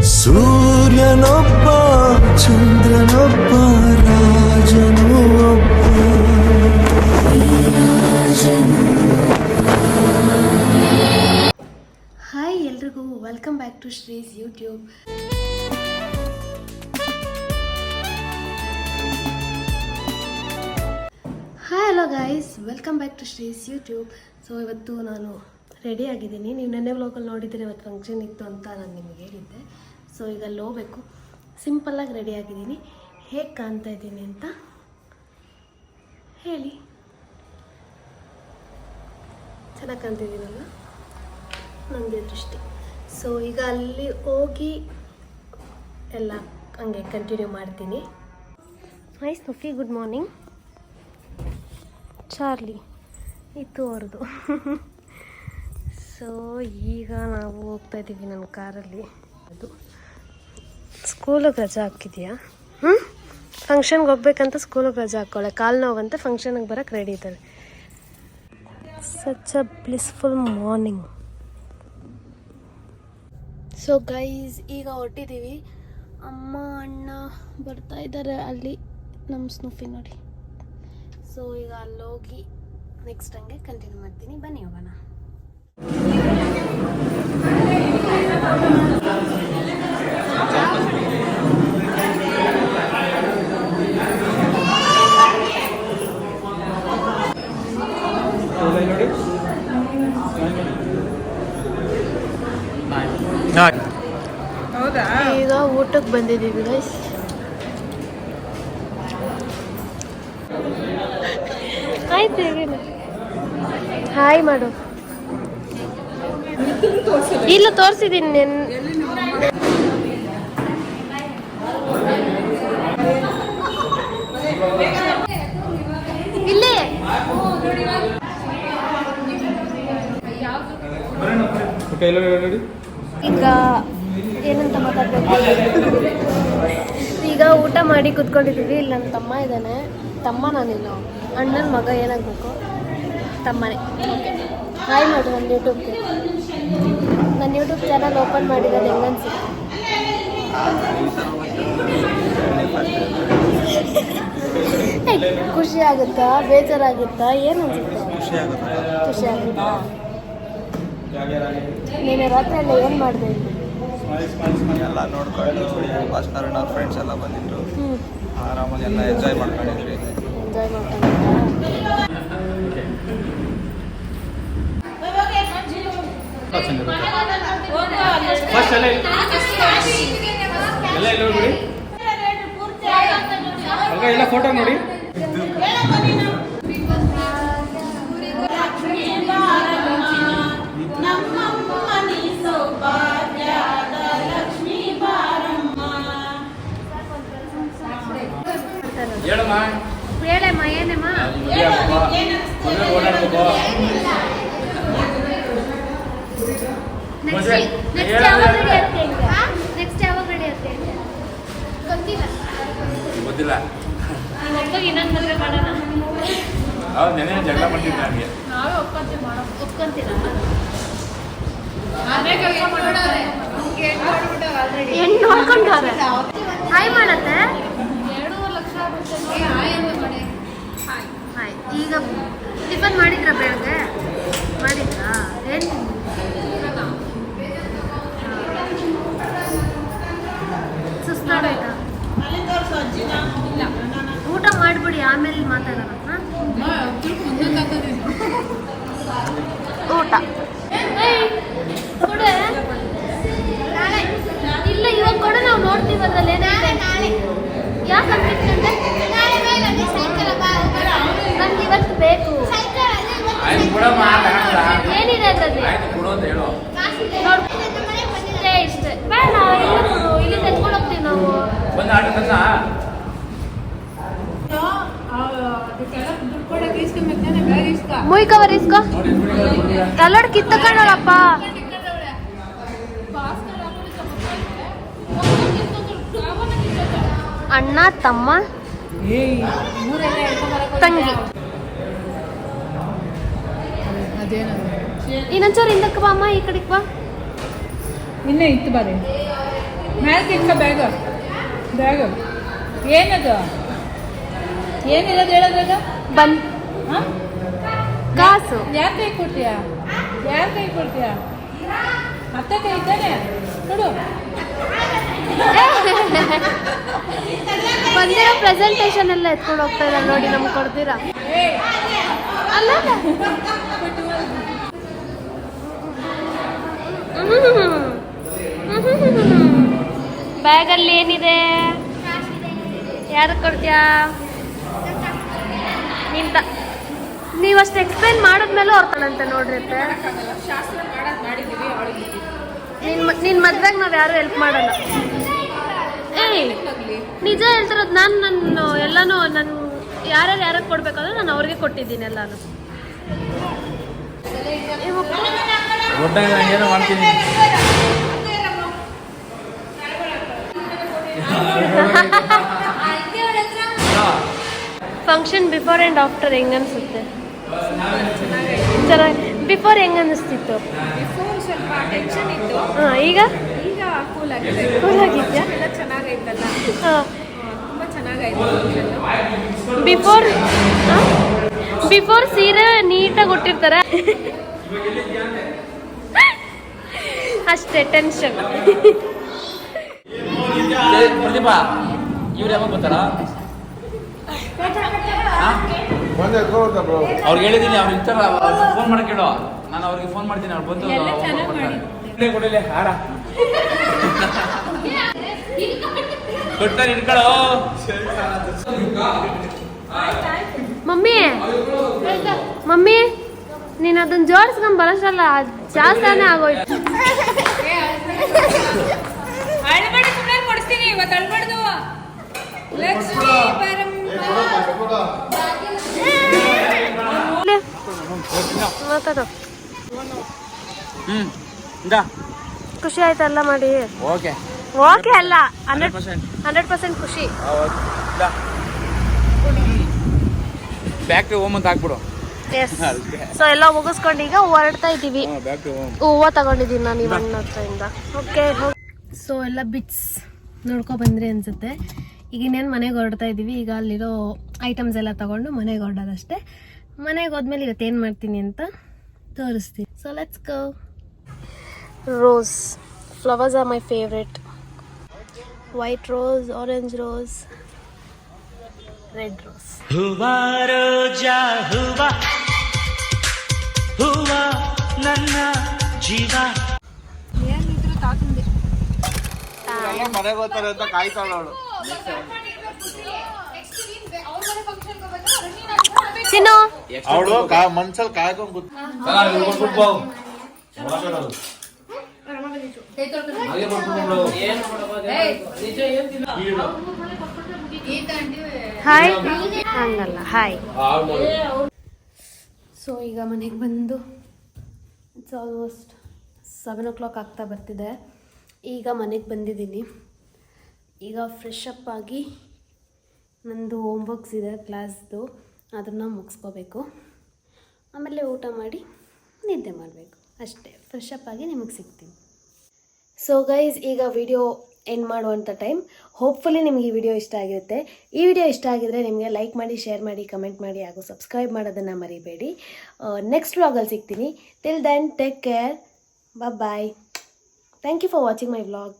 ಸೂರ್ಯನೊಬ್ಬ ಚಂದ್ರನೊಬ್ಬ ರಾಜನು ಒಬ್ಬ. ಹಾಯ್ ಎಲ್ರಿಗೂ welcome back to Shree's YouTube. Hi hello guys, welcome back to Shree's YouTube. So ಇವತ್ತು ನಾನು ರೆಡಿ ಆಗಿದ್ದೀನಿ. ನೀವು ನೆನ್ನೆ ವ್ಲಾಗಲ್ಲಿ ನೋಡಿದರೆ ಇವತ್ತು ಫಂಕ್ಷನ್ ಇತ್ತು ಅಂತ ನಾನು ನಿಮಗೆ ಹೇಳಿದ್ದೆ. ಸೊ ಈಗ ಅಲ್ಲಿ ಹೋಗಬೇಕು. ಸಿಂಪಲ್ಲಾಗಿ ರೆಡಿ ಆಗಿದ್ದೀನಿ. ಹೇಗೆ ಕಾಣ್ತಾ ಇದ್ದೀನಿ ಅಂತ ಹೇಳಿ. ಚೆನ್ನಾಗಿ ಕಾಣ್ತಿದ್ದೀನಲ್ಲ ನನಗೆ ದೃಷ್ಟಿ. ಸೊ ಈಗ ಅಲ್ಲಿ ಹೋಗಿ ಎಲ್ಲ ಹಂಗೆ ಕಂಟಿನ್ಯೂ ಮಾಡ್ತೀನಿ. Hi Snuffy, good morning. Charlie ಇತ್ತು ಅವ್ರದ್ದು. ಸೊ ಈಗ ನಾವು ಹೋಗ್ತಾ ಇದ್ದೀವಿ ನನ್ನ ಕಾರಲ್ಲಿ. ಅದು ಸ್ಕೂಲಿಗೆ ರಜಾ ಹಾಕಿದೆಯಾ? ಫಂಕ್ಷನ್ಗೆ ಹೋಗ್ಬೇಕಂತ ಸ್ಕೂಲಿಗೆ ರಜಾ ಹಾಕ್ಕೊಳ್ಳೆ. ಕಾಲು ನೋವಂತೆ, ಫಂಕ್ಷನ್ಗೆ ಬರೋಕ್ಕೆ ರೆಡಿ ಇದ್ದಾರೆ. Such a blissful morning. So guys, ಈಗ ಹೊರಟಿದ್ದೀವಿ. ಅಮ್ಮ ಅಣ್ಣ ಬರ್ತಾ ಇದ್ದಾರೆ. ಅಲ್ಲಿ ನಮ್ಮ ಸ್ನುಫಿ ನೋಡಿ. ಸೊ ಈಗ ಅಲ್ಲಿ ಹೋಗಿ ನೆಕ್ಸ್ಟ್ ಹಂಗೆ ಕಂಟಿನ್ಯೂ ಮಾಡ್ತೀನಿ. ಬನ್ನಿ ಹೋಗೋಣ. ಈಗ ಊಟಕ್ಕೆ ಬಂದಿದ್ದೀವಿ ಗೈಸ್. ಆಯ್ತು, ಹಾಯ್ ಮಾಡು. ಇಲ್ಲ, ತೋರಿಸಿದ್ದೀನಿ ಇಲ್ಲೇ. ಈಗ ಏನಂತ ಮಾತಾಡ್ಬೇಕು. ಈಗ ಊಟ ಮಾಡಿ ಕುತ್ಕೊಂಡಿದ್ದೀವಿ. ಇಲ್ಲಿ ನನ್ನ ತಮ್ಮ ಇದ್ದಾನೆ. ತಮ್ಮ ನಾನಿಲ್ಲ, ಅಣ್ಣನ ಮಗ. ಏನಾಗಬೇಕು? ತಮ್ಮನೇ. ಹಾಯ್ ಮಾಡು ನನ್ನ ಯೂಟ್ಯೂಬ್ಗೆ. ನನ್ನ ಯೂಟ್ಯೂಬ್ ಚಾನಲ್ ಓಪನ್ ಮಾಡಿರೋದು ಹೆಂಗನ್ಸಿ? ಖುಷಿ ಆಗುತ್ತಾ, ಬೇಜಾರಾಗುತ್ತಾ, ಏನು ಅನ್ಸುತ್ತೆ? ಖುಷಿ ಆಗುತ್ತಾ? ನೀನು ರಾತ್ರಿ ಎಲ್ಲ ಏನು ಮಾಡಿದೆ? ಎಲ್ಲ ನೋಡ್ಕೊಂಡು ಭಾಸ್ಕರಣ್ಣ ಅವ್ರ ಫ್ರೆಂಡ್ಸ್ ಎಲ್ಲ ಬಂದಿದ್ರು. ಆರಾಮಾಗಿ ಎಲ್ಲ ಎಂಜಾಯ್ ಮಾಡ್ಕೊಂಡಿದ್ವಿ. ಎಂಜಾಯ್ ಮಾಡ್ಕೊಂಡಿದ್ದ. ಎಲ್ಲ ಫೋಟೋ ನೋಡಿ. ಹೇಳಮ್ಮ, ಏನಮ್ಮ? ನೆಕ್ಸ್ಟ್ ಯಾವಾಗ ರೆಡಿ ಆಗ್ತೇನೆ ಗೊತ್ತಿಲ್ಲ. ಇನ್ನೊಂದು ಮದುವೆ ಮಾಡೋಣ. ಜಗಳ ಮಾಡ್ತಿದ್ದೆ ನನಗೆ. ನಾವೇ ಒಪ್ಕೊಂತೀರಾ? ಹೆಣ್ಣು ನೋಡ್ಕೊಂಡವ್ರೆ. ಹಾಯ್ ಮಾಡತ್ತೆ. 2.5 ಲಕ್ಷ ಹಾಯ್. ಈಗ ಟಿಫನ್ ಮಾಡಿದ್ರಾ? ಬೆಳಗ್ಗೆ ಮಾಡಿದ್ರಾ? ಏನು ಸುಸ್ತಾಡಾಯ್ತಾ? ಊಟ ಮಾಡಿಬಿಡಿ, ಆಮೇಲೆ ಮಾತಾಡೋಣ. ಊಟ ಕೊಡೆ. ಇಲ್ಲ, ಇವಾಗ ಕೊಡ, ನಾವು ನೋಡ್ತೀವಿ ಅದ್ರಲ್ಲಿ ಏನಿದೆ. ಯಾಕೆ ಅಂತಿಟ್ಕೊಂಡೆ? ನನ್ಗೆ ಇವತ್ತು ಬೇಕು. ಏನಿದೆ ಅದರಲ್ಲಿ? ನೋಡ್ಕೊಂಡೆ ಇಷ್ಟೇ. ಬೇಡ, ಇಲ್ಲಿ ತೆಗೆದುಕೊಂಡು ಹೋಗ್ತೀವಿ ನಾವು. ಮುಯ್ ಕವರ್ ಇಸ್ಕೋ. ತಲಡ್ ಕಿತ್ತಕೊಂಡಳಪ್ಪ. ಅಣ್ಣ, ತಮ್ಮ, ತಂಗಿ. ಇನ್ನೊಂಚೂರು ಹಿಂದಕ್ಕೆ ಬಾ ಅಮ್ಮ, ಈ ಕಡೆಗೆ ಬಾ. ಇನ್ನೇ ಇತ್ತು ಬಾರಿ. ಮ್ಯಾಲ್ಗೆ ಇಟ್ಕೊ ಬ್ಯಾಗು ಬ್ಯಾಗು ಏನದು ಏನಿರೋದು ಹೇಳೋದ್ರಾಗ ಬಂದ್ ಹಾಂ ಕಾಸು ಯಾರ ಕೈ ಕೊಡ್ತೀಯಾ ಯಾರ ಕೈ ಕೊಡ್ತೀಯಾ ಅತ್ತೆ ಕೈ ಇದ್ದಾನೆ ನೋಡು ಬಂದಿರೋ ಪ್ರೆಸೆಂಟೇಷನ್ ಎಲ್ಲ ಎತ್ಕೊಂಡು ಹೋಗ್ತಾ ಇದ್ದಾರೆ ನೋಡಿ ನಮ್ಗೆ ಕೊಡ್ತೀರಾ ಅಲ್ಲ ಬ್ಯಾಗಲ್ಲಿ ಏನಿದೆ ಯಾರು ಕೊಡ್ತೀಯಾ ನಿಂತ ನೀವಷ್ಟು ಎಕ್ಸ್ಪ್ಲೈನ್ ಮಾಡಿದ್ಮೇಲೂ ಅವ್ರ್ತಾನಂತೆ ನೋಡ್ರಿ ಶಾಸ್ತ್ರ ಮಾಡೋದು ಮಾಡಿದ್ದೀವಿ ಅವಳಿಗೆ ನಿನ್ನ ಮದ್ವೆಗೆ ನಾವು ಯಾರು ಹೆಲ್ಪ್ ಮಾಡಲ್ಲ. ಏಯ್ ನಿಜ ಹೇಳ್ತಿರೋದು, ನಾನು ಎಲ್ಲನೂ ನಾನು ಯಾರ್ಯಾರು ಕೊಡ್ಬೇಕಾದ್ರೆ ನಾನು ಅವ್ರಿಗೆ ಕೊಟ್ಟಿದ್ದೀನಿ ಎಲ್ಲಾನು. ಏನೋ ಮಾಡ್ತೀನಿ. ಫಂಕ್ಷನ್ ಬಿಫೋರ್ ಆ್ಯಂಡ್ ಆಫ್ಟರ್ ಹೆಂಗ ಅನ್ಸುತ್ತೆ? ಚೆನ್ನಾಗಿ. ಬಿಫೋರ್ ಹೆಂಗ ಅನ್ನಿಸ್ತಿತ್ತು? ಬಿಫೋರ್ ಸ್ವಲ್ಪ ಟೆನ್ಷನ್ ಇತ್ತು. ಹಾಂ, ಈಗ ಈಗ ಕೂಲ್ ಆಗಿದೆ. ಕೂಲ್ ಆಗಿದ್ಯಾ? ಎಲ್ಲ ಚೆನ್ನಾಗೈತಲ್ಲ, ಹಾಂ. ತುಂಬ ಚೆನ್ನಾಗಾಯ್ತು. ಬಿಫೋರ್ ಸೀರೆ ನೀಟಾಗಿ ಕೊಟ್ಟಿರ್ತಾರೆ, ಅಷ್ಟೇ ಟೆನ್ಷನ್. ಪ್ರದೀಪಾ ಇವ್ರು ಯಾವಾಗ ಬರ್ತಾರ? ಅವ್ರಿಗೆ ಹೇಳಿದ್ದೀನಿ, ಅವ್ರು ಇರ್ತಾರ, ಫೋನ್ ಮಾಡಕ್ಕೆ ಹೇಳೋ. ನಾನು ಅವ್ರಿಗೆ ಫೋನ್ ಮಾಡ್ತೀನಿ, ಅವ್ರು ಬಂದು ಎಲ್ಲ ಚೆನ್ನಾಗಿ ಮಾಡಿ ಕೊಡಲಿ ಹಾರ ಕೊಡ್ತಾರೆ, ಇಟ್ಕೊಳ್ಳೋ. ಮಮ್ಮಿ ನೀನು ಅದನ್ನ ಜೋಡಿಸ್ಕೊಂಡ್ ಬರೋಷ್ಟಲ್ಲ ಜಾಸ್ತಿನೇ ಆಗೋಯ್ತು. ಅಳ್ಬೇಡಿ, ಸುಮ್ಮನೆ ಕೊಡಿಸ್ತೀನಿ ಇವತ್ತು. ಅಳ್ಬಾರ್ದು. ಲಕ್ಷ್ಮೀ ಮಾತಾಡು. ಖುಷಿ ಆಯ್ತಲ್ಲ ಮಾಡಿ? ಓಕೆ ಓಕೆ ಅಲ್ಲ, 100% ಖುಷಿ. ಬ್ಯಾಕ್ ಟು ಹೋಮ್ ಅಂತ ಹಾಕ್ಬಿಡು. ಎಸ್. ಸೊ ಎಲ್ಲ ಮುಗಿಸ್ಕೊಂಡು ಈಗ ಹೊರಡ್ತಾ ಇದ್ದೀವಿ. Back to home. ಹೂವು ತಗೊಂಡಿದ್ದೀನಿ ನಾನು ಇವನ್ನ ಹತ್ರದಿಂದ. ಓಕೆ. ಸೊ ಎಲ್ಲ ಬಿಟ್ಸ್ ನೋಡ್ಕೊ ಬಂದ್ರಿ ಅನ್ಸುತ್ತೆ. ಈಗ ಇನ್ನೇನು ಮನೆಗೆ ಹೊರಡ್ತಾ ಇದ್ದೀವಿ. ಈಗ ಅಲ್ಲಿರೋ ಐಟಮ್ಸ್ ಎಲ್ಲ ತಗೊಂಡು ಮನೆಗೆ ಹೊರಡೋದಷ್ಟೇ. ಮನೆಗೆ ಹೋದ್ಮೇಲೆ ಇವತ್ತು ಏನು ಮಾಡ್ತೀನಿ ಅಂತ ತೋರಿಸ್ತೀನಿ. So let's go. Rose flowers are my favourite. White rose, orange rose, red rose. ಹೂವಾ ರೋಜಾ ಹೂವಾ ಹೂವಾ ನನ್ನ ಜೀವ. ಏನಿದ್ರು ತಾತಂದೆ. ಮನೆಗೆ ಹೋಗ್ತಾರೆ ಅಂತ ಕಾಯ್ತಾಳ ಅವಳು. ಚಿನ್ನು ಅವಳು ಮನ್ಸಲ್ಲಿ ಕಾಯ್ಕೊಂಡು ಕೂತ್ ಹಾಯ್ ಹಂಗಲ್ಲ ಹಾಯ್. ಸೊ ಈಗ ಮನೆಗೆ ಬಂದು ಇಟ್ಸ್ ಆಲ್ಮೋಸ್ಟ್ 7 o'clock ಆಗ್ತಾ ಬರ್ತಿದೆ. ಈಗ ಮನೆಗೆ ಬಂದಿದ್ದೀನಿ. ಈಗ ಫ್ರೆಶ್ ಅಪ್ ಆಗಿ ನಂದು ಹೋಮ್ವರ್ಕ್ಸ್ ಇದೆ ಕ್ಲಾಸ್ದು, ಅದನ್ನು ಮುಗಿಸ್ಕೋಬೇಕು. ಆಮೇಲೆ ಊಟ ಮಾಡಿ ನಿದ್ದೆ ಮಾಡಬೇಕು ಅಷ್ಟೇ. ಫ್ರೆಶ್ ಅಪ್ ಆಗಿ ನಿಮಗೆ ಸಿಗ್ತೀನಿ. ಸೊ ಗೈಸ್, ಈಗ ವಿಡಿಯೋ ಎಂಡ್ ಮಾಡುವಂಥ ಟೈಮ್. ಹೋಪ್ಫುಲಿ ನಿಮಗೆ ಈ ವಿಡಿಯೋ ಇಷ್ಟ ಆಗಿರುತ್ತೆ. ಈ ವಿಡಿಯೋ ಇಷ್ಟ ಆಗಿದರೆ ನಿಮಗೆ ಲೈಕ್ ಮಾಡಿ, ಶೇರ್ ಮಾಡಿ, ಕಮೆಂಟ್ ಮಾಡಿ ಹಾಗೂ ಸಬ್ಸ್ಕ್ರೈಬ್ ಮಾಡೋದನ್ನು ಮರಿಬೇಡಿ. ನೆಕ್ಸ್ಟ್ ವ್ಲಾಗಲ್ಲಿ ಸಿಗ್ತೀನಿ. Till then take care. Bye. Thank you for watching my vlog.